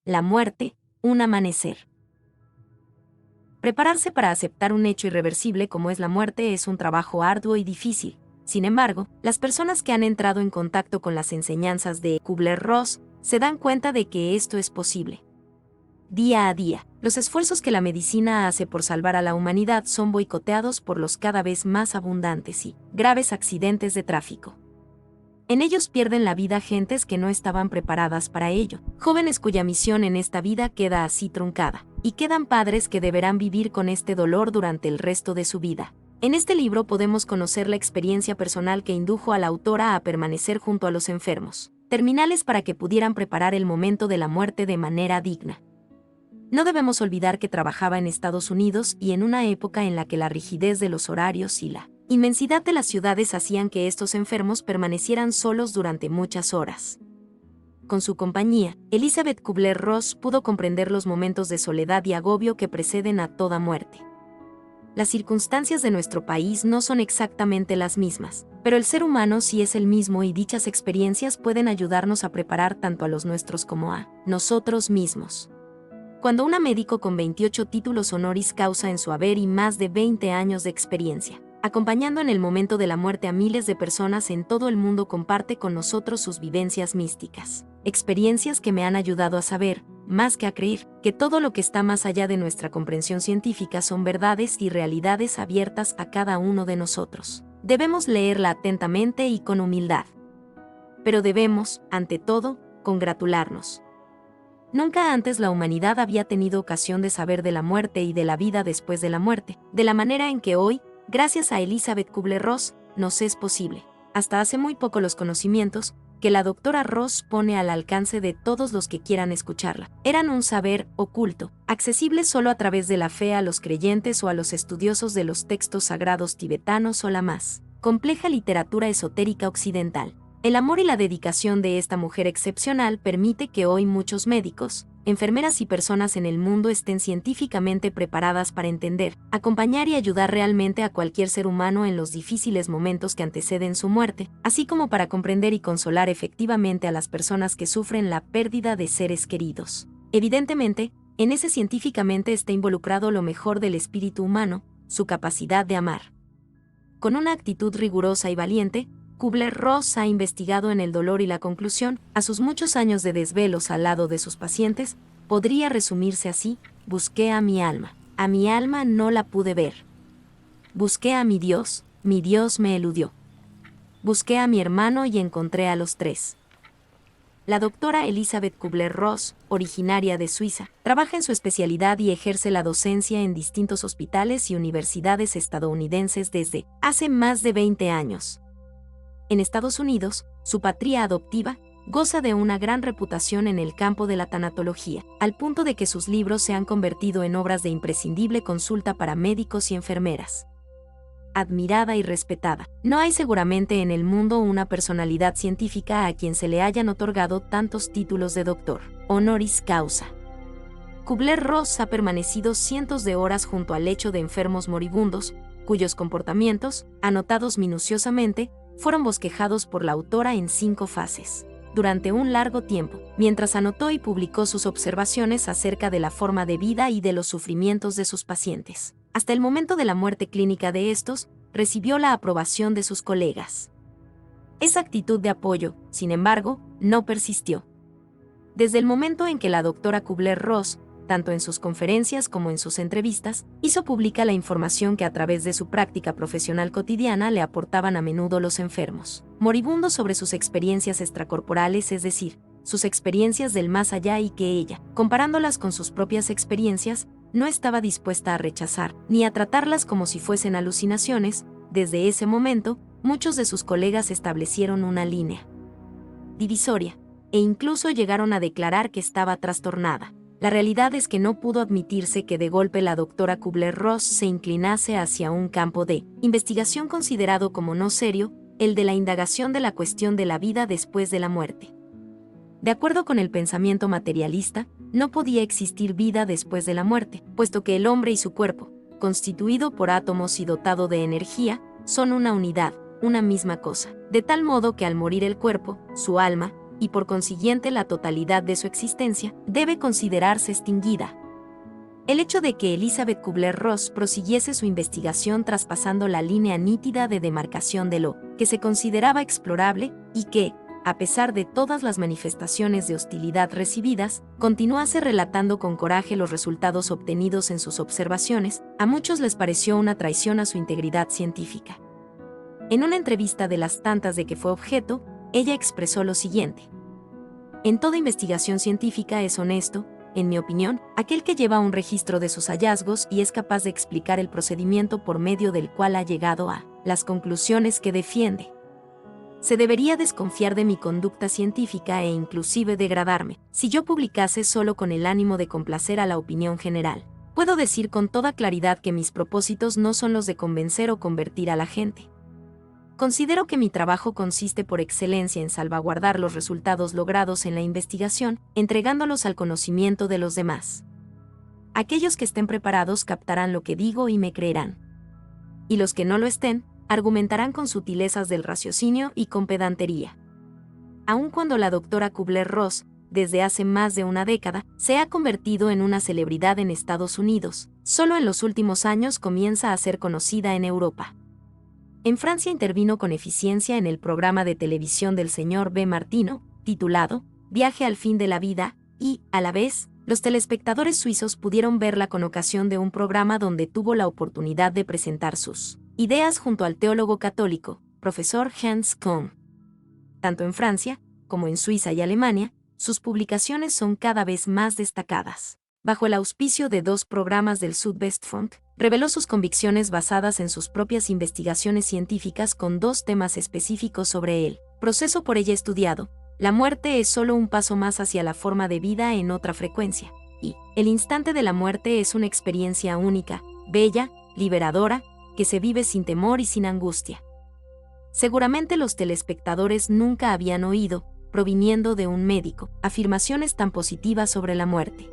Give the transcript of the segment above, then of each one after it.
La muerte, un amanecer. Prepararse para aceptar un hecho irreversible como es la muerte es un trabajo arduo y difícil. Sin embargo, las personas que han entrado en contacto con las enseñanzas de Kübler-Ross se dan cuenta de que esto es posible. Día a día, los esfuerzos que la medicina hace por salvar a la humanidad son boicoteados por los cada vez más abundantes y graves accidentes de tráfico. En ellos pierden la vida gentes que no estaban preparadas para ello, jóvenes cuya misión en esta vida queda así truncada, y quedan padres que deberán vivir con este dolor durante el resto de su vida. En este libro podemos conocer la experiencia personal que indujo a la autora a permanecer junto a los enfermos terminales para que pudieran preparar el momento de la muerte de manera digna. No debemos olvidar que trabajaba en Estados Unidos y en una época en la que la rigidez de los horarios y la inmensidad de las ciudades hacían que estos enfermos permanecieran solos durante muchas horas. Con su compañía, Elizabeth Kübler-Ross pudo comprender los momentos de soledad y agobio que preceden a toda muerte. Las circunstancias de nuestro país no son exactamente las mismas, pero el ser humano sí es el mismo y dichas experiencias pueden ayudarnos a preparar tanto a los nuestros como a nosotros mismos. Cuando una médico con 28 títulos honoris causa en su haber y más de 20 años de experiencia, acompañando en el momento de la muerte a miles de personas en todo el mundo, comparte con nosotros sus vivencias místicas, experiencias que me han ayudado a saber, más que a creer, que todo lo que está más allá de nuestra comprensión científica son verdades y realidades abiertas a cada uno de nosotros. Debemos leerla atentamente y con humildad. Pero debemos, ante todo, congratularnos. Nunca antes la humanidad había tenido ocasión de saber de la muerte y de la vida después de la muerte, de la manera en que hoy, gracias a Elizabeth Kübler-Ross, nos es posible. Hasta hace muy poco los conocimientos que la doctora Ross pone al alcance de todos los que quieran escucharla eran un saber oculto, accesible solo a través de la fe a los creyentes o a los estudiosos de los textos sagrados tibetanos o la más compleja literatura esotérica occidental. El amor y la dedicación de esta mujer excepcional permite que hoy muchos médicos, enfermeras y personas en el mundo estén científicamente preparadas para entender, acompañar y ayudar realmente a cualquier ser humano en los difíciles momentos que anteceden su muerte, así como para comprender y consolar efectivamente a las personas que sufren la pérdida de seres queridos. Evidentemente, en ese científicamente está involucrado lo mejor del espíritu humano, su capacidad de amar. Con una actitud rigurosa y valiente, Kübler-Ross ha investigado en el dolor y la conclusión, a sus muchos años de desvelos al lado de sus pacientes, podría resumirse así: busqué a mi alma no la pude ver. Busqué a mi Dios me eludió. Busqué a mi hermano y encontré a los tres. La doctora Elizabeth Kübler-Ross, originaria de Suiza, trabaja en su especialidad y ejerce la docencia en distintos hospitales y universidades estadounidenses desde hace más de 20 años. En Estados Unidos, su patria adoptiva, goza de una gran reputación en el campo de la tanatología, al punto de que sus libros se han convertido en obras de imprescindible consulta para médicos y enfermeras. Admirada y respetada, no hay seguramente en el mundo una personalidad científica a quien se le hayan otorgado tantos títulos de doctor honoris causa. Kübler-Ross ha permanecido cientos de horas junto al lecho de enfermos moribundos, cuyos comportamientos, anotados minuciosamente, fueron bosquejados por la autora en 5 fases. Durante un largo tiempo, mientras anotó y publicó sus observaciones acerca de la forma de vida y de los sufrimientos de sus pacientes. Hasta el momento de la muerte clínica de estos, recibió la aprobación de sus colegas. Esa actitud de apoyo, sin embargo, no persistió. Desde el momento en que la doctora Kübler-Ross, tanto en sus conferencias como en sus entrevistas, hizo pública la información que a través de su práctica profesional cotidiana le aportaban a menudo los enfermos moribundos sobre sus experiencias extracorporales, es decir, sus experiencias del más allá, y que ella, comparándolas con sus propias experiencias, no estaba dispuesta a rechazar, ni a tratarlas como si fuesen alucinaciones. Desde ese momento, muchos de sus colegas establecieron una línea divisoria, e incluso llegaron a declarar que estaba trastornada. La realidad es que no pudo admitirse que de golpe la doctora Kübler-Ross se inclinase hacia un campo de investigación considerado como no serio, el de la indagación de la cuestión de la vida después de la muerte. De acuerdo con el pensamiento materialista, no podía existir vida después de la muerte, puesto que el hombre y su cuerpo, constituido por átomos y dotado de energía, son una unidad, una misma cosa, de tal modo que al morir el cuerpo, su alma, y por consiguiente la totalidad de su existencia, debe considerarse extinguida. El hecho de que Elizabeth Kubler-Ross prosiguiese su investigación traspasando la línea nítida de demarcación de lo que se consideraba explorable y que, a pesar de todas las manifestaciones de hostilidad recibidas, continuase relatando con coraje los resultados obtenidos en sus observaciones, a muchos les pareció una traición a su integridad científica. En una entrevista de las tantas de que fue objeto, ella expresó lo siguiente: en toda investigación científica es honesto, en mi opinión, aquel que lleva un registro de sus hallazgos y es capaz de explicar el procedimiento por medio del cual ha llegado a las conclusiones que defiende. Se debería desconfiar de mi conducta científica e inclusive degradarme, si yo publicase solo con el ánimo de complacer a la opinión general. Puedo decir con toda claridad que mis propósitos no son los de convencer o convertir a la gente. Considero que mi trabajo consiste por excelencia en salvaguardar los resultados logrados en la investigación, entregándolos al conocimiento de los demás. Aquellos que estén preparados captarán lo que digo y me creerán. Y los que no lo estén, argumentarán con sutilezas del raciocinio y con pedantería. Aun cuando la doctora Kubler-Ross, desde hace más de una década, se ha convertido en una celebridad en Estados Unidos, solo en los últimos años comienza a ser conocida en Europa. En Francia intervino con eficiencia en el programa de televisión del señor B. Martino, titulado Viaje al fin de la vida, y, a la vez, los telespectadores suizos pudieron verla con ocasión de un programa donde tuvo la oportunidad de presentar sus ideas junto al teólogo católico, profesor Hans Kuhn. Tanto en Francia, como en Suiza y Alemania, sus publicaciones son cada vez más destacadas. Bajo el auspicio de 2 programas del Südwestfunk, reveló sus convicciones basadas en sus propias investigaciones científicas con 2 temas específicos sobre el proceso por ella estudiado: la muerte es solo un paso más hacia la forma de vida en otra frecuencia, y el instante de la muerte es una experiencia única, bella, liberadora, que se vive sin temor y sin angustia. Seguramente los telespectadores nunca habían oído, proviniendo de un médico, afirmaciones tan positivas sobre la muerte.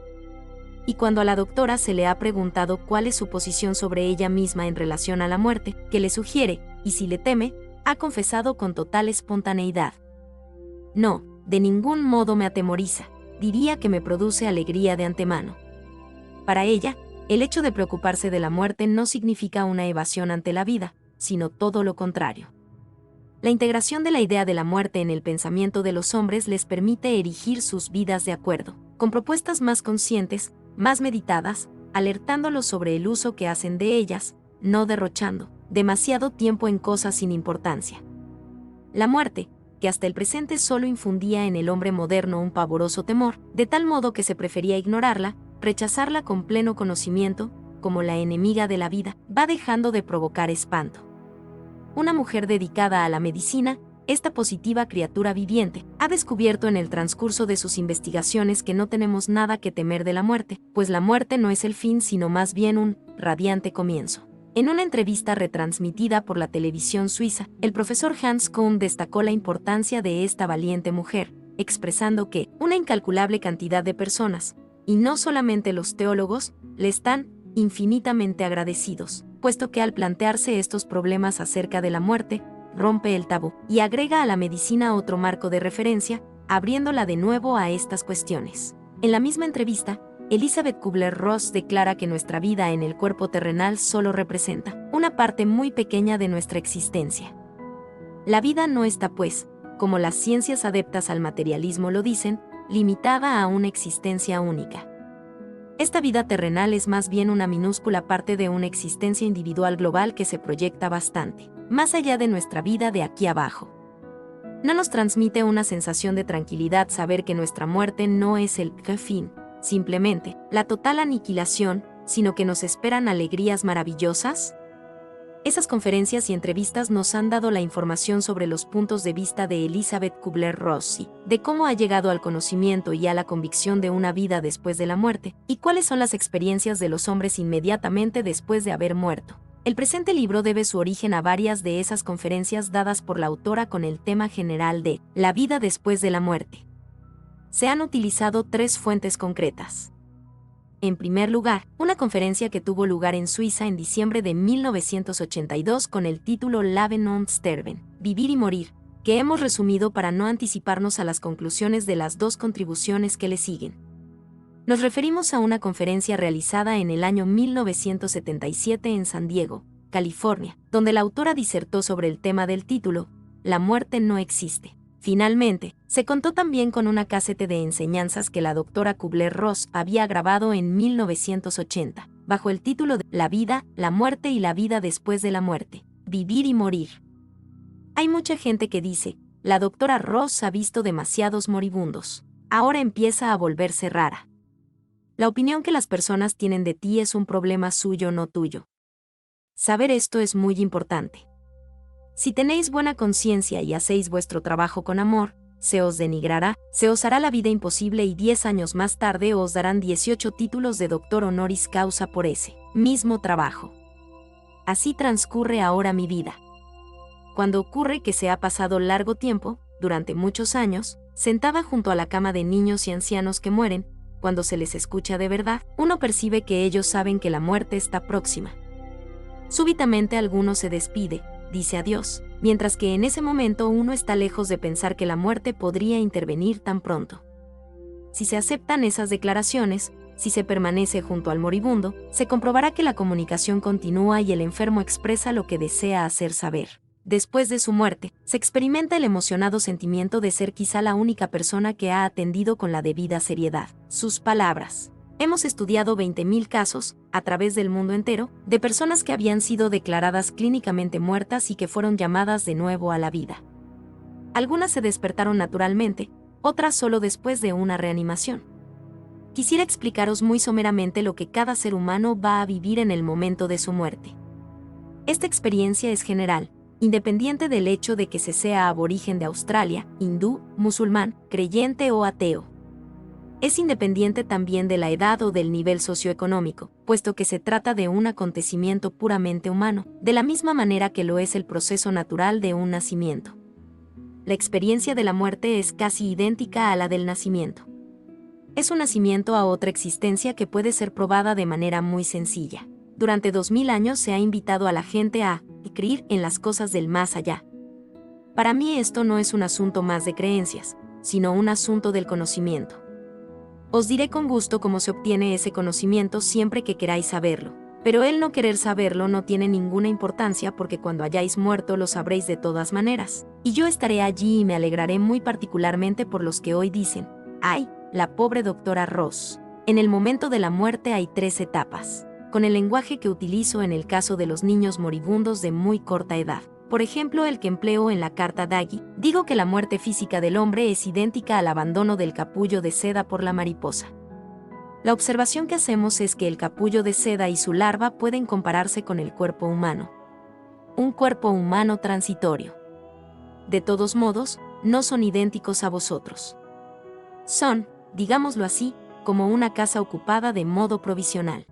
Y cuando a la doctora se le ha preguntado cuál es su posición sobre ella misma en relación a la muerte, qué le sugiere, y si le teme, ha confesado con total espontaneidad: no, de ningún modo me atemoriza, diría que me produce alegría de antemano. Para ella, el hecho de preocuparse de la muerte no significa una evasión ante la vida, sino todo lo contrario. La integración de la idea de la muerte en el pensamiento de los hombres les permite erigir sus vidas de acuerdo, con propuestas más conscientes, más meditadas, alertándolos sobre el uso que hacen de ellas, no derrochando demasiado tiempo en cosas sin importancia. La muerte, que hasta el presente solo infundía en el hombre moderno un pavoroso temor, de tal modo que se prefería ignorarla, rechazarla con pleno conocimiento, como la enemiga de la vida, va dejando de provocar espanto. Una mujer dedicada a la medicina, esta positiva criatura viviente, ha descubierto en el transcurso de sus investigaciones que no tenemos nada que temer de la muerte, pues la muerte no es el fin sino más bien un radiante comienzo. En una entrevista retransmitida por la televisión suiza, el profesor Hans Kuhn destacó la importancia de esta valiente mujer, expresando que una incalculable cantidad de personas, y no solamente los teólogos, le están infinitamente agradecidos, puesto que al plantearse estos problemas acerca de la muerte, rompe el tabú y agrega a la medicina otro marco de referencia, abriéndola de nuevo a estas cuestiones. En la misma entrevista, Elizabeth Kubler-Ross declara que nuestra vida en el cuerpo terrenal solo representa una parte muy pequeña de nuestra existencia. La vida no está, pues, como las ciencias adeptas al materialismo lo dicen, limitada a una existencia única. Esta vida terrenal es más bien una minúscula parte de una existencia individual global que se proyecta bastante más allá de nuestra vida de aquí abajo. No nos transmite una sensación de tranquilidad saber que nuestra muerte no es el fin, simplemente la total aniquilación, sino que nos esperan alegrías maravillosas. Esas conferencias y entrevistas nos han dado la información sobre los puntos de vista de Elizabeth Kubler-Ross y de cómo ha llegado al conocimiento y a la convicción de una vida después de la muerte, y cuáles son las experiencias de los hombres inmediatamente después de haber muerto. El presente libro debe su origen a varias de esas conferencias dadas por la autora con el tema general de la vida después de la muerte. Se han utilizado 3 fuentes concretas. En primer lugar, una conferencia que tuvo lugar en Suiza en diciembre de 1982 con el título Leben und Sterben, Vivir y Morir, que hemos resumido para no anticiparnos a las conclusiones de las dos contribuciones que le siguen. Nos referimos a una conferencia realizada en el año 1977 en San Diego, California, donde la autora disertó sobre el tema del título, La muerte no existe. Finalmente, se contó también con una casete de enseñanzas que la doctora Kubler-Ross había grabado en 1980, bajo el título de La vida, la muerte y la vida después de la muerte, vivir y morir. Hay mucha gente que dice, la doctora Ross ha visto demasiados moribundos. Ahora empieza a volverse rara. La opinión que las personas tienen de ti es un problema suyo, no tuyo. Saber esto es muy importante. Si tenéis buena conciencia y hacéis vuestro trabajo con amor, se os denigrará, se os hará la vida imposible y 10 años más tarde os darán 18 títulos de doctor honoris causa por ese mismo trabajo. Así transcurre ahora mi vida. Cuando ocurre que se ha pasado largo tiempo, durante muchos años, sentada junto a la cama de niños y ancianos que mueren, cuando se les escucha de verdad, uno percibe que ellos saben que la muerte está próxima. Súbitamente alguno se despide, dice adiós, mientras que en ese momento uno está lejos de pensar que la muerte podría intervenir tan pronto. Si se aceptan esas declaraciones, si se permanece junto al moribundo, se comprobará que la comunicación continúa y el enfermo expresa lo que desea hacer saber. Después de su muerte, se experimenta el emocionado sentimiento de ser quizá la única persona que ha atendido con la debida seriedad sus palabras. Hemos estudiado 20.000 casos, a través del mundo entero, de personas que habían sido declaradas clínicamente muertas y que fueron llamadas de nuevo a la vida. Algunas se despertaron naturalmente, otras solo después de una reanimación. Quisiera explicaros muy someramente lo que cada ser humano va a vivir en el momento de su muerte. Esta experiencia es general, independiente del hecho de que se sea aborigen de Australia, hindú, musulmán, creyente o ateo. Es independiente también de la edad o del nivel socioeconómico, puesto que se trata de un acontecimiento puramente humano, de la misma manera que lo es el proceso natural de un nacimiento. La experiencia de la muerte es casi idéntica a la del nacimiento. Es un nacimiento a otra existencia que puede ser probada de manera muy sencilla. Durante 2000 años se ha invitado a la gente a creer en las cosas del más allá. Para mí esto no es un asunto más de creencias, sino un asunto del conocimiento. Os diré con gusto cómo se obtiene ese conocimiento siempre que queráis saberlo, pero el no querer saberlo no tiene ninguna importancia porque cuando hayáis muerto lo sabréis de todas maneras, y yo estaré allí y me alegraré muy particularmente por los que hoy dicen, ¡ay, la pobre doctora Ross! En el momento de la muerte hay 3 etapas, con el lenguaje que utilizo en el caso de los niños moribundos de muy corta edad. Por ejemplo, el que empleo en la carta Daggy, digo que la muerte física del hombre es idéntica al abandono del capullo de seda por la mariposa. La observación que hacemos es que el capullo de seda y su larva pueden compararse con el cuerpo humano. Un cuerpo humano transitorio. De todos modos, no son idénticos a vosotros. Son, digámoslo así, como una casa ocupada de modo provisional.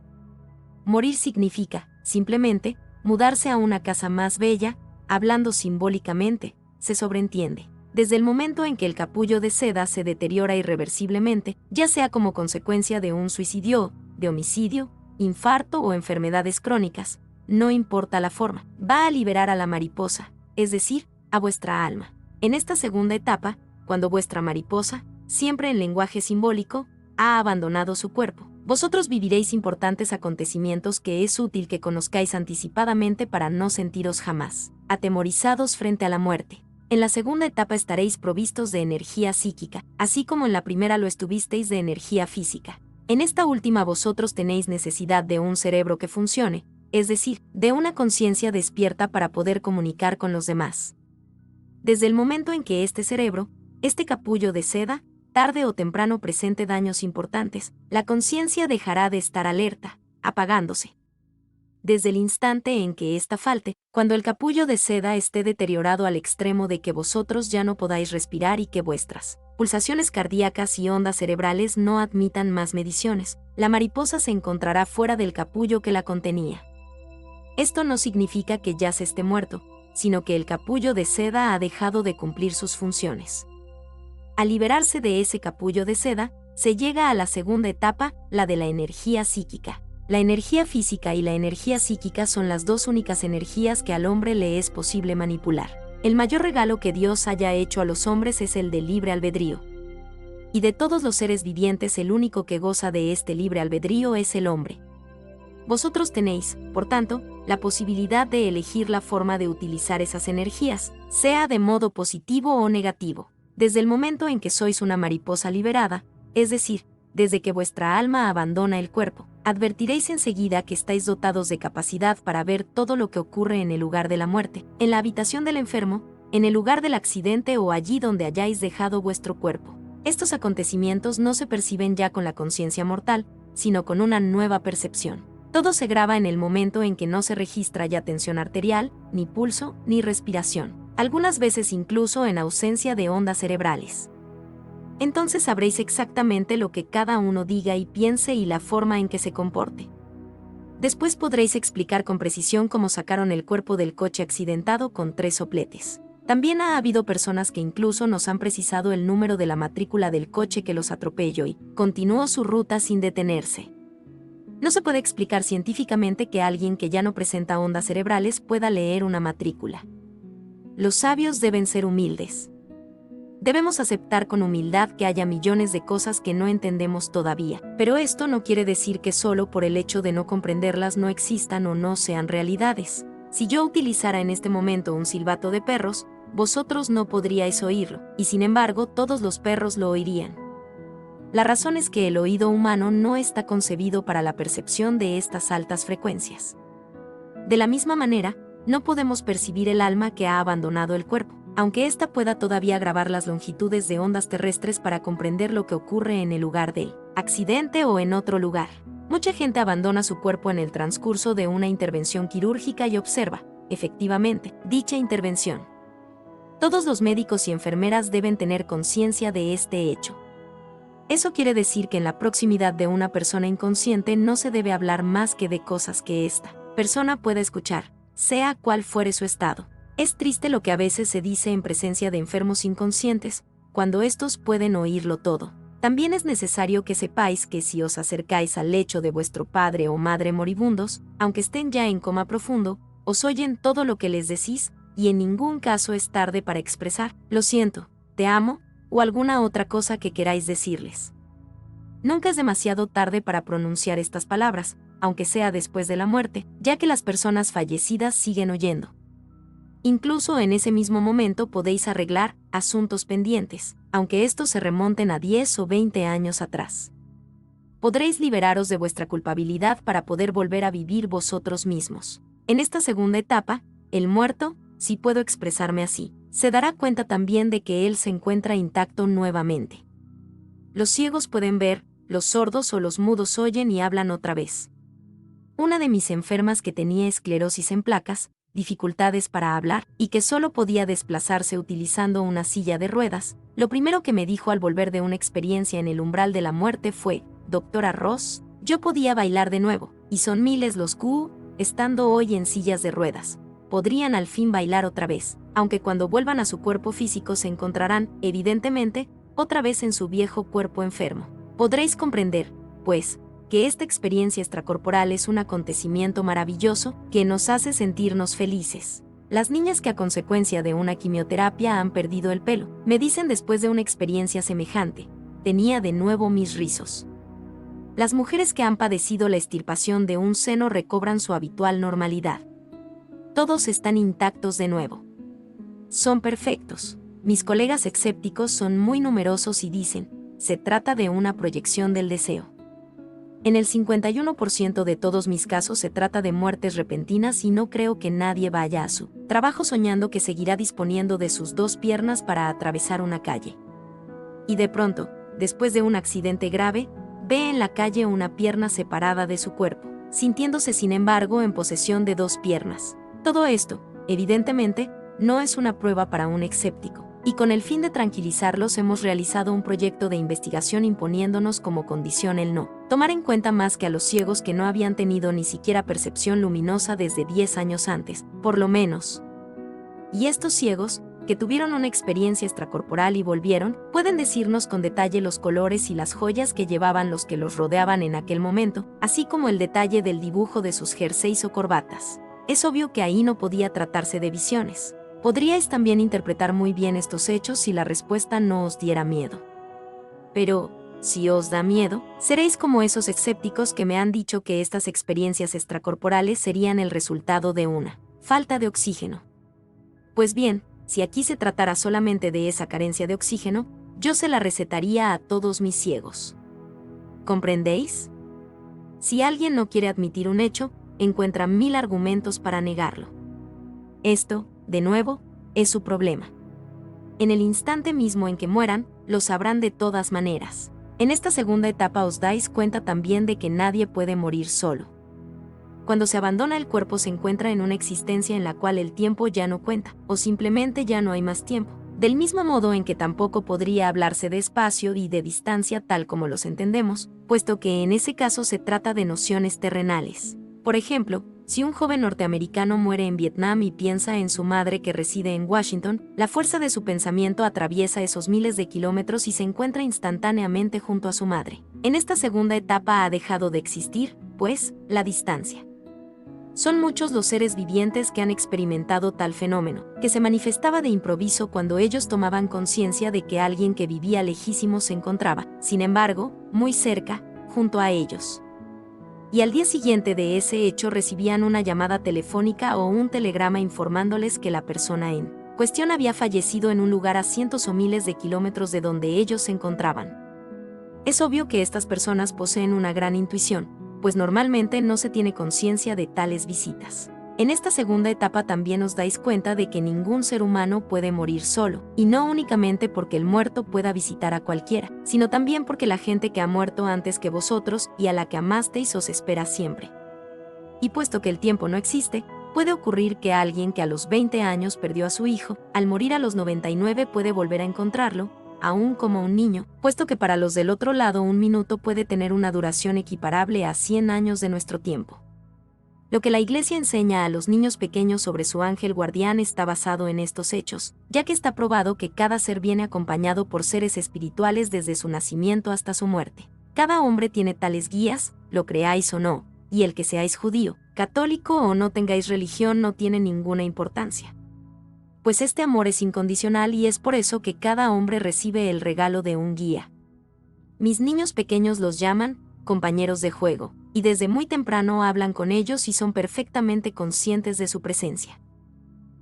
Morir significa, simplemente, mudarse a una casa más bella. Hablando simbólicamente, se sobreentiende, desde el momento en que el capullo de seda se deteriora irreversiblemente, ya sea como consecuencia de un suicidio, de homicidio, infarto o enfermedades crónicas, no importa la forma, va a liberar a la mariposa, es decir, a vuestra alma. En esta segunda etapa, cuando vuestra mariposa, siempre en lenguaje simbólico, ha abandonado su cuerpo, vosotros viviréis importantes acontecimientos que es útil que conozcáis anticipadamente para no sentiros jamás atemorizados frente a la muerte. En la segunda etapa estaréis provistos de energía psíquica, así como en la primera lo estuvisteis de energía física. En esta última vosotros tenéis necesidad de un cerebro que funcione, es decir, de una conciencia despierta para poder comunicar con los demás. Desde el momento en que este cerebro, este capullo de seda, tarde o temprano presente daños importantes, la conciencia dejará de estar alerta, apagándose. Desde el instante en que ésta falte, cuando el capullo de seda esté deteriorado al extremo de que vosotros ya no podáis respirar y que vuestras pulsaciones cardíacas y ondas cerebrales no admitan más mediciones, la mariposa se encontrará fuera del capullo que la contenía. Esto no significa que ya se esté muerto, sino que el capullo de seda ha dejado de cumplir sus funciones. Al liberarse de ese capullo de seda, se llega a la segunda etapa, la de la energía psíquica. La energía física y la energía psíquica son las dos únicas energías que al hombre le es posible manipular. El mayor regalo que Dios haya hecho a los hombres es el del libre albedrío. Y de todos los seres vivientes el único que goza de este libre albedrío es el hombre. Vosotros tenéis, por tanto, la posibilidad de elegir la forma de utilizar esas energías, sea de modo positivo o negativo. Desde el momento en que sois una mariposa liberada, es decir, desde que vuestra alma abandona el cuerpo, advertiréis enseguida que estáis dotados de capacidad para ver todo lo que ocurre en el lugar de la muerte, en la habitación del enfermo, en el lugar del accidente o allí donde hayáis dejado vuestro cuerpo. Estos acontecimientos no se perciben ya con la conciencia mortal, sino con una nueva percepción. Todo se graba en el momento en que no se registra ya tensión arterial, ni pulso, ni respiración, algunas veces incluso en ausencia de ondas cerebrales. Entonces sabréis exactamente lo que cada uno diga y piense y la forma en que se comporte. Después podréis explicar con precisión cómo sacaron el cuerpo del coche accidentado con 3 sopletes. También ha habido personas que incluso nos han precisado el número de la matrícula del coche que los atropelló y continuó su ruta sin detenerse. No se puede explicar científicamente que alguien que ya no presenta ondas cerebrales pueda leer una matrícula. Los sabios deben ser humildes. Debemos aceptar con humildad que haya millones de cosas que no entendemos todavía, pero esto no quiere decir que solo por el hecho de no comprenderlas no existan o no sean realidades. Si yo utilizara en este momento un silbato de perros, vosotros no podríais oírlo, y sin embargo todos los perros lo oirían. La razón es que el oído humano no está concebido para la percepción de estas altas frecuencias. De la misma manera, no podemos percibir el alma que ha abandonado el cuerpo, aunque ésta pueda todavía grabar las longitudes de ondas terrestres para comprender lo que ocurre en el lugar del accidente o en otro lugar. Mucha gente abandona su cuerpo en el transcurso de una intervención quirúrgica y observa, efectivamente, dicha intervención. Todos los médicos y enfermeras deben tener conciencia de este hecho. Eso quiere decir que en la proximidad de una persona inconsciente no se debe hablar más que de cosas que esta persona pueda escuchar, sea cual fuere su estado. Es triste lo que a veces se dice en presencia de enfermos inconscientes, cuando estos pueden oírlo todo. También es necesario que sepáis que si os acercáis al lecho de vuestro padre o madre moribundos, aunque estén ya en coma profundo, os oyen todo lo que les decís, y en ningún caso es tarde para expresar, lo siento, te amo, o alguna otra cosa que queráis decirles. Nunca es demasiado tarde para pronunciar estas palabras, aunque sea después de la muerte, ya que las personas fallecidas siguen oyendo. Incluso en ese mismo momento podéis arreglar asuntos pendientes, aunque estos se remonten a 10 o 20 años atrás. Podréis liberaros de vuestra culpabilidad para poder volver a vivir vosotros mismos. En esta segunda etapa, el muerto, si puedo expresarme así, se dará cuenta también de que él se encuentra intacto nuevamente. Los ciegos pueden ver, los sordos o los mudos oyen y hablan otra vez. Una de mis enfermas que tenía esclerosis en placas, dificultades para hablar, y que solo podía desplazarse utilizando una silla de ruedas, lo primero que me dijo al volver de una experiencia en el umbral de la muerte fue: «Doctora Ross, yo podía bailar de nuevo, y son miles los que, estando hoy en sillas de ruedas, podrían al fin bailar otra vez, aunque cuando vuelvan a su cuerpo físico se encontrarán, evidentemente, otra vez en su viejo cuerpo enfermo. Podréis comprender, pues, que esta experiencia extracorporal es un acontecimiento maravilloso que nos hace sentirnos felices. Las niñas que a consecuencia de una quimioterapia han perdido el pelo, me dicen después de una experiencia semejante, tenía de nuevo mis rizos. Las mujeres que han padecido la extirpación de un seno recobran su habitual normalidad. Todos están intactos de nuevo. Son perfectos. Mis colegas escépticos son muy numerosos y dicen, se trata de una proyección del deseo. En el 51% de todos mis casos se trata de muertes repentinas y no creo que nadie vaya a su trabajo soñando que seguirá disponiendo de sus 2 piernas para atravesar una calle. Y de pronto, después de un accidente grave, ve en la calle una pierna separada de su cuerpo, sintiéndose sin embargo en posesión de 2 piernas. Todo esto, evidentemente, no es una prueba para un escéptico, y con el fin de tranquilizarlos hemos realizado un proyecto de investigación imponiéndonos como condición el no tomar en cuenta más que a los ciegos que no habían tenido ni siquiera percepción luminosa desde 10 años antes, por lo menos. Y estos ciegos, que tuvieron una experiencia extracorporal y volvieron, pueden decirnos con detalle los colores y las joyas que llevaban los que los rodeaban en aquel momento, así como el detalle del dibujo de sus jerseys o corbatas. Es obvio que ahí no podía tratarse de visiones, Podríais también interpretar muy bien estos hechos si la respuesta no os diera miedo. Pero, si os da miedo, seréis como esos escépticos que me han dicho que estas experiencias extracorporales serían el resultado de una falta de oxígeno. Pues bien, si aquí se tratara solamente de esa carencia de oxígeno, yo se la recetaría a todos mis ciegos. ¿Comprendéis? Si alguien no quiere admitir un hecho, encuentra 1000 argumentos para negarlo. Esto, de nuevo, es su problema. En el instante mismo en que mueran, lo sabrán de todas maneras. En esta segunda etapa os dais cuenta también de que nadie puede morir solo. Cuando se abandona el cuerpo se encuentra en una existencia en la cual el tiempo ya no cuenta, o simplemente ya no hay más tiempo. Del mismo modo en que tampoco podría hablarse de espacio y de distancia tal como los entendemos, puesto que en ese caso se trata de nociones terrenales. Por ejemplo, si un joven norteamericano muere en Vietnam y piensa en su madre que reside en Washington, la fuerza de su pensamiento atraviesa esos miles de kilómetros y se encuentra instantáneamente junto a su madre. En esta segunda etapa ha dejado de existir, pues, la distancia. Son muchos los seres vivientes que han experimentado tal fenómeno, que se manifestaba de improviso cuando ellos tomaban conciencia de que alguien que vivía lejísimo se encontraba, sin embargo, muy cerca, junto a ellos. Y al día siguiente de ese hecho recibían una llamada telefónica o un telegrama informándoles que la persona en cuestión había fallecido en un lugar a cientos o miles de kilómetros de donde ellos se encontraban. Es obvio que estas personas poseen una gran intuición, pues normalmente no se tiene conciencia de tales visitas. En esta segunda etapa también os dais cuenta de que ningún ser humano puede morir solo, y no únicamente porque el muerto pueda visitar a cualquiera, sino también porque la gente que ha muerto antes que vosotros y a la que amasteis os espera siempre. Y puesto que el tiempo no existe, puede ocurrir que alguien que a los 20 años perdió a su hijo, al morir a los 99 puede volver a encontrarlo, aún como un niño, puesto que para los del otro lado un minuto puede tener una duración equiparable a 100 años de nuestro tiempo. Lo que la Iglesia enseña a los niños pequeños sobre su ángel guardián está basado en estos hechos, ya que está probado que cada ser viene acompañado por seres espirituales desde su nacimiento hasta su muerte. Cada hombre tiene tales guías, lo creáis o no, y el que seáis judío, católico o no tengáis religión no tiene ninguna importancia. Pues este amor es incondicional y es por eso que cada hombre recibe el regalo de un guía. Mis niños pequeños los llaman compañeros de juego, y desde muy temprano hablan con ellos y son perfectamente conscientes de su presencia.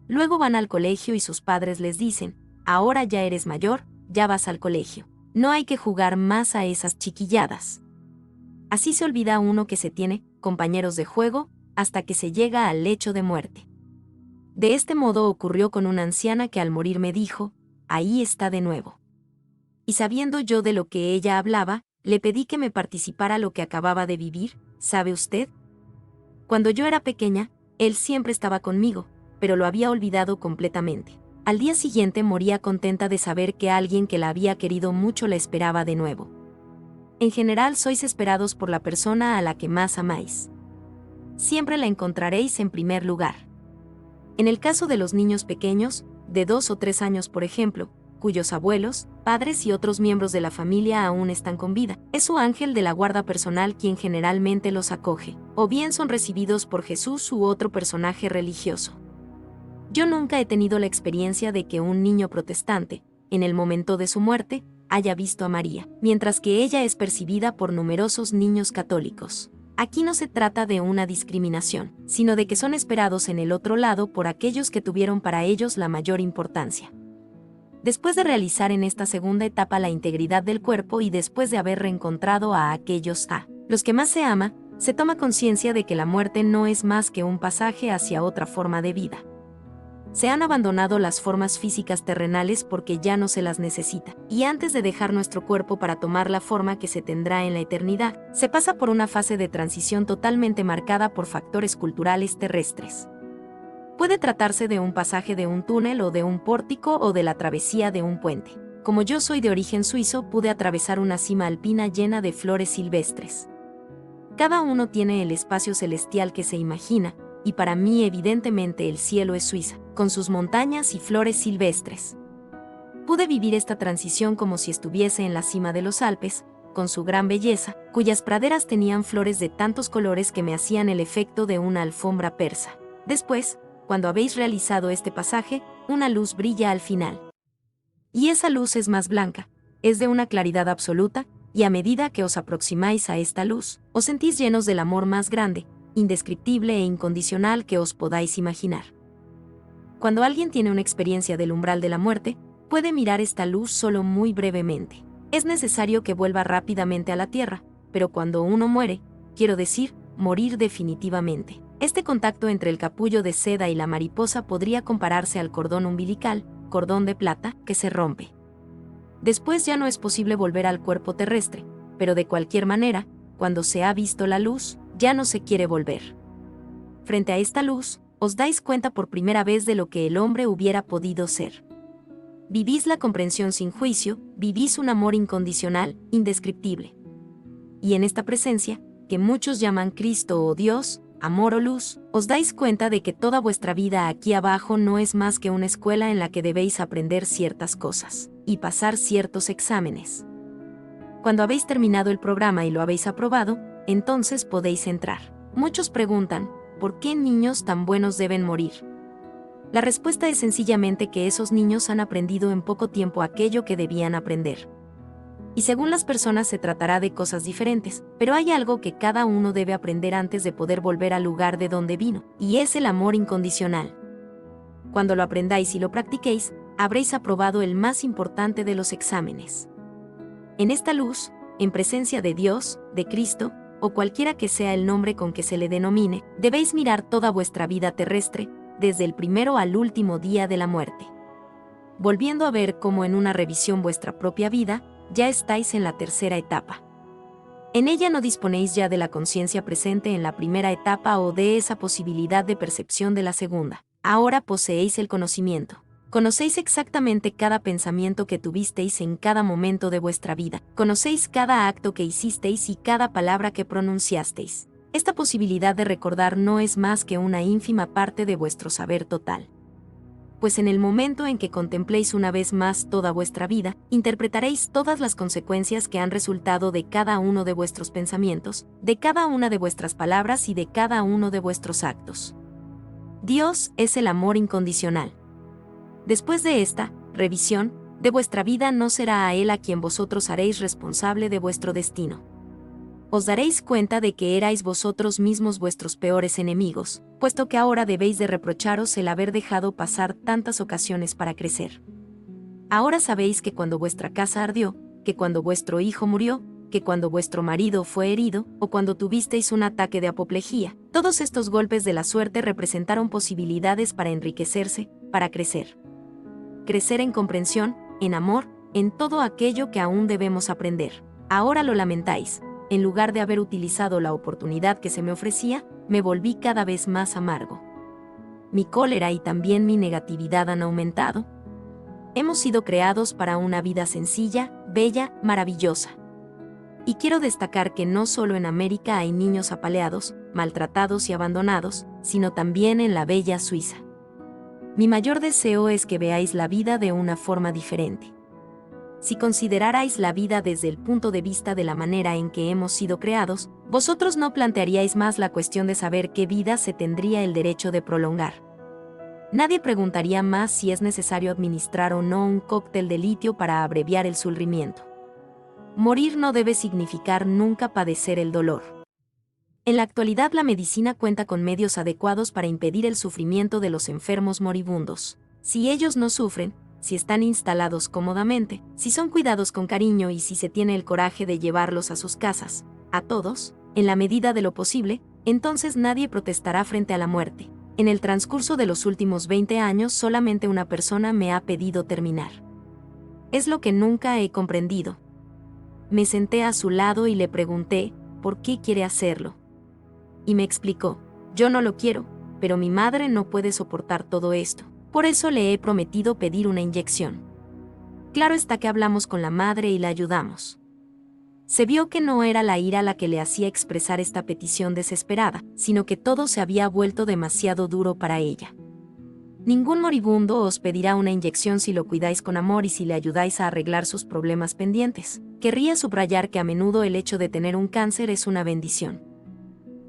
Luego van al colegio y sus padres les dicen, ahora ya eres mayor, ya vas al colegio. No hay que jugar más a esas chiquilladas. Así se olvida uno que se tiene compañeros de juego hasta que se llega al lecho de muerte. De este modo ocurrió con una anciana que al morir me dijo, ahí está de nuevo. Y sabiendo yo de lo que ella hablaba, le pedí que me participara lo que acababa de vivir, ¿sabe usted? Cuando yo era pequeña, él siempre estaba conmigo, pero lo había olvidado completamente. Al día siguiente moría contenta de saber que alguien que la había querido mucho la esperaba de nuevo. En general sois esperados por la persona a la que más amáis. Siempre la encontraréis en primer lugar. En el caso de los niños pequeños, de 2 o 3 años por ejemplo, cuyos abuelos, padres y otros miembros de la familia aún están con vida, es su ángel de la guarda personal quien generalmente los acoge, o bien son recibidos por Jesús u otro personaje religioso. Yo nunca he tenido la experiencia de que un niño protestante, en el momento de su muerte, haya visto a María, mientras que ella es percibida por numerosos niños católicos. Aquí no se trata de una discriminación, sino de que son esperados en el otro lado por aquellos que tuvieron para ellos la mayor importancia. Después de realizar en esta segunda etapa la integridad del cuerpo y después de haber reencontrado a aquellos los que más se ama, se toma conciencia de que la muerte no es más que un pasaje hacia otra forma de vida. Se han abandonado las formas físicas terrenales porque ya no se las necesita, y antes de dejar nuestro cuerpo para tomar la forma que se tendrá en la eternidad, se pasa por una fase de transición totalmente marcada por factores culturales terrestres. Puede tratarse de un pasaje de un túnel o de un pórtico o de la travesía de un puente. Como yo soy de origen suizo, pude atravesar una cima alpina llena de flores silvestres. Cada uno tiene el espacio celestial que se imagina, y para mí evidentemente el cielo es Suiza, con sus montañas y flores silvestres. Pude vivir esta transición como si estuviese en la cima de los Alpes, con su gran belleza, cuyas praderas tenían flores de tantos colores que me hacían el efecto de una alfombra persa. Después, cuando habéis realizado este pasaje, una luz brilla al final. Y esa luz es más blanca, es de una claridad absoluta, y a medida que os aproximáis a esta luz, os sentís llenos del amor más grande, indescriptible e incondicional que os podáis imaginar. Cuando alguien tiene una experiencia del umbral de la muerte, puede mirar esta luz solo muy brevemente. Es necesario que vuelva rápidamente a la tierra, pero cuando uno muere, quiero decir, morir definitivamente. Este contacto entre el capullo de seda y la mariposa podría compararse al cordón umbilical, cordón de plata, que se rompe. Después ya no es posible volver al cuerpo terrestre, pero de cualquier manera, cuando se ha visto la luz, ya no se quiere volver. Frente a esta luz, os dais cuenta por primera vez de lo que el hombre hubiera podido ser. Vivís la comprensión sin juicio, vivís un amor incondicional, indescriptible. Y en esta presencia, que muchos llaman Cristo o Dios, amor o luz, os dais cuenta de que toda vuestra vida aquí abajo no es más que una escuela en la que debéis aprender ciertas cosas y pasar ciertos exámenes. Cuando habéis terminado el programa y lo habéis aprobado, entonces podéis entrar. Muchos preguntan, ¿por qué niños tan buenos deben morir? La respuesta es sencillamente que esos niños han aprendido en poco tiempo aquello que debían aprender. Y según las personas se tratará de cosas diferentes, pero hay algo que cada uno debe aprender antes de poder volver al lugar de donde vino, y es el amor incondicional. Cuando lo aprendáis y lo practiquéis, habréis aprobado el más importante de los exámenes. En esta luz, en presencia de Dios, de Cristo, o cualquiera que sea el nombre con que se le denomine, debéis mirar toda vuestra vida terrestre, desde el primero al último día de la muerte. Volviendo a ver cómo en una revisión vuestra propia vida, ya estáis en la tercera etapa. En ella no disponéis ya de la conciencia presente en la primera etapa o de esa posibilidad de percepción de la segunda. Ahora poseéis el conocimiento. Conocéis exactamente cada pensamiento que tuvisteis en cada momento de vuestra vida. Conocéis cada acto que hicisteis y cada palabra que pronunciasteis. Esta posibilidad de recordar no es más que una ínfima parte de vuestro saber total. Pues en el momento en que contempléis una vez más toda vuestra vida, interpretaréis todas las consecuencias que han resultado de cada uno de vuestros pensamientos, de cada una de vuestras palabras y de cada uno de vuestros actos. Dios es el amor incondicional. Después de esta revisión de vuestra vida, no será a Él a quien vosotros haréis responsable de vuestro destino. Os daréis cuenta de que erais vosotros mismos vuestros peores enemigos, puesto que ahora debéis de reprocharos el haber dejado pasar tantas ocasiones para crecer. Ahora sabéis que cuando vuestra casa ardió, que cuando vuestro hijo murió, que cuando vuestro marido fue herido, o cuando tuvisteis un ataque de apoplejía, todos estos golpes de la suerte representaron posibilidades para enriquecerse, para crecer. Crecer en comprensión, en amor, en todo aquello que aún debemos aprender. Ahora lo lamentáis. En lugar de haber utilizado la oportunidad que se me ofrecía, me volví cada vez más amargo. Mi cólera y también mi negatividad han aumentado. Hemos sido creados para una vida sencilla, bella, maravillosa. Y quiero destacar que no solo en América hay niños apaleados, maltratados y abandonados, sino también en la bella Suiza. Mi mayor deseo es que veáis la vida de una forma diferente. Si considerarais la vida desde el punto de vista de la manera en que hemos sido creados, vosotros no plantearíais más la cuestión de saber qué vida se tendría el derecho de prolongar. Nadie preguntaría más si es necesario administrar o no un cóctel de litio para abreviar el sufrimiento. Morir no debe significar nunca padecer el dolor. En la actualidad la medicina cuenta con medios adecuados para impedir el sufrimiento de los enfermos moribundos. Si ellos no sufren, si están instalados cómodamente, si son cuidados con cariño y si se tiene el coraje de llevarlos a sus casas, a todos, en la medida de lo posible, entonces nadie protestará frente a la muerte. En el transcurso de los últimos 20 años solamente una persona me ha pedido terminar. Es lo que nunca he comprendido. Me senté a su lado y le pregunté, ¿por qué quiere hacerlo? Y me explicó, yo no lo quiero, pero mi madre no puede soportar todo esto. Por eso le he prometido pedir una inyección. Claro está que hablamos con la madre y la ayudamos. Se vio que no era la ira la que le hacía expresar esta petición desesperada, sino que todo se había vuelto demasiado duro para ella. Ningún moribundo os pedirá una inyección si lo cuidáis con amor y si le ayudáis a arreglar sus problemas pendientes. Querría subrayar que a menudo el hecho de tener un cáncer es una bendición.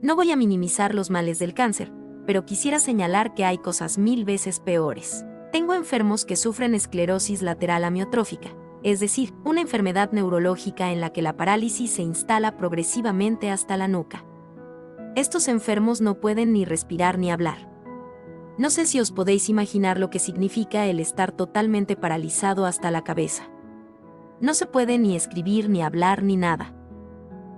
No voy a minimizar los males del cáncer, pero quisiera señalar que hay cosas 1000 veces peores. Tengo enfermos que sufren esclerosis lateral amiotrófica, es decir, una enfermedad neurológica en la que la parálisis se instala progresivamente hasta la nuca. Estos enfermos no pueden ni respirar ni hablar. No sé si os podéis imaginar lo que significa el estar totalmente paralizado hasta la cabeza. No se puede ni escribir ni hablar ni nada.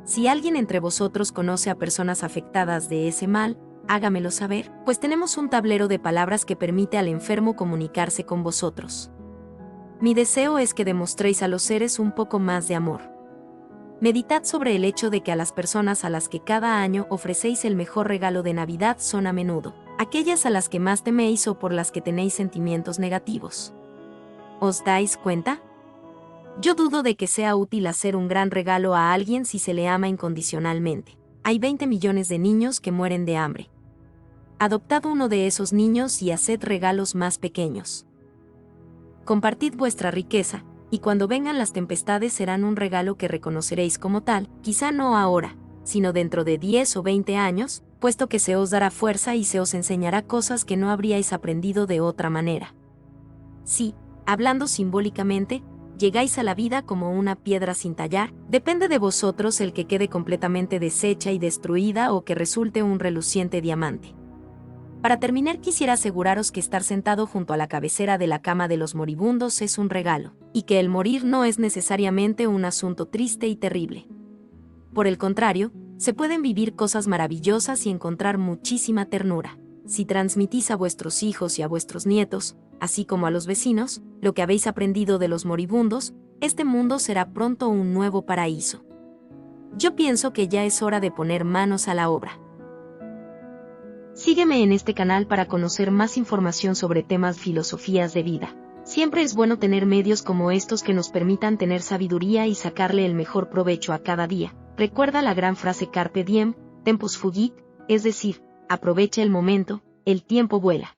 Si alguien entre vosotros conoce a personas afectadas de ese mal, hágamelo saber, pues tenemos un tablero de palabras que permite al enfermo comunicarse con vosotros. Mi deseo es que demostréis a los seres un poco más de amor. Meditad sobre el hecho de que a las personas a las que cada año ofrecéis el mejor regalo de Navidad son a menudo aquellas a las que más teméis o por las que tenéis sentimientos negativos. ¿Os dais cuenta? Yo dudo de que sea útil hacer un gran regalo a alguien si se le ama incondicionalmente. Hay 20 millones de niños que mueren de hambre. Adoptad uno de esos niños y haced regalos más pequeños. Compartid vuestra riqueza, y cuando vengan las tempestades serán un regalo que reconoceréis como tal, quizá no ahora, sino dentro de 10 o 20 años, puesto que se os dará fuerza y se os enseñará cosas que no habríais aprendido de otra manera. Si, hablando simbólicamente, llegáis a la vida como una piedra sin tallar, depende de vosotros el que quede completamente deshecha y destruida o que resulte un reluciente diamante. Para terminar, quisiera aseguraros que estar sentado junto a la cabecera de la cama de los moribundos es un regalo, y que el morir no es necesariamente un asunto triste y terrible. Por el contrario, se pueden vivir cosas maravillosas y encontrar muchísima ternura. Si transmitís a vuestros hijos y a vuestros nietos, así como a los vecinos, lo que habéis aprendido de los moribundos, este mundo será pronto un nuevo paraíso. Yo pienso que ya es hora de poner manos a la obra. Sígueme en este canal para conocer más información sobre temas filosofías de vida. Siempre es bueno tener medios como estos que nos permitan tener sabiduría y sacarle el mejor provecho a cada día. Recuerda la gran frase Carpe diem, tempus fugit, es decir, aprovecha el momento, el tiempo vuela.